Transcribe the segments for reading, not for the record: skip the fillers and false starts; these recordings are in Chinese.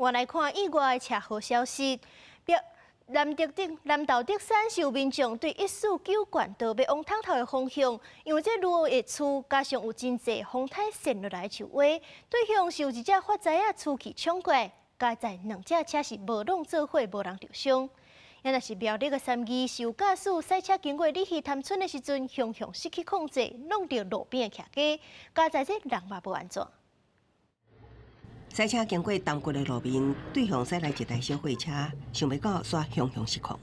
我来看意外的车祸消息。南投德山是有民众对149县道要往汤头的方向，因为这路的厝加上有真侪风台渗落来树蛙，对向是有一只发财厝去冲过来，加在2只车是无拢做伙，无人受伤。也若是苗栗的3义是有驾驶赛车经过李溪潭村的时阵，向失去控制，弄到路边的徛家，加在这人嘛无安全。赛车经过东骨的路面，对向驶来一台小货车，想袂到煞向失控。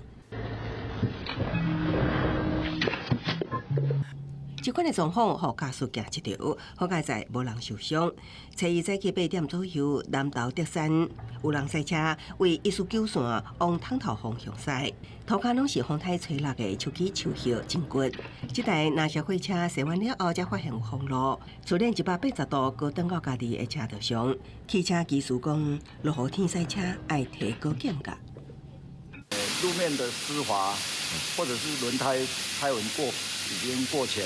这款的状况，互驾驶行一条，好在在无人受伤。初一早起8点左右，南投德山有人赛车为149线往汤头方向驶，涂骹拢是风台吹落的树枝树叶真骨。这台纳小货车驶完了后，才发现有封路，出现180度高转到家己的车道上。汽车技师讲，落雨天赛车爱提高警觉。路面的湿滑，或者是轮胎胎纹已经过前，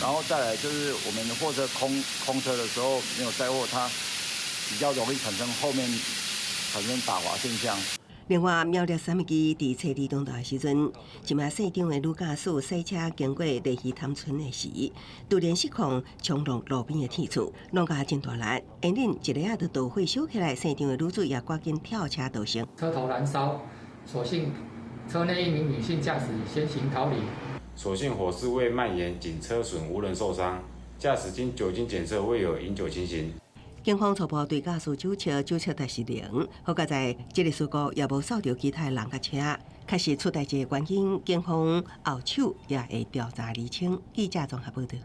然后再来就是我们货车空车的时候没有载货，它比较容易后面产生打滑现象。另外，苗栗3义伫车地东大的时阵，一名县长的女驾驶赛车经过李溪潭村的时，突然失控冲入路边的铁厝，弄甲真大力，因恁一个就导火烧起来，县长的女子也赶紧跳车逃生。车头燃烧，所幸车内1名女性驾驶先行逃离。所幸火势未蔓延，仅车损，无人受伤。驾驶经酒精检测未有饮酒情形。警方初步对驾驶酒测值是0，好在这个事故也无扫到其他人甲车，确实出代志的原因，警方后手也会调查厘清。记者综合报道。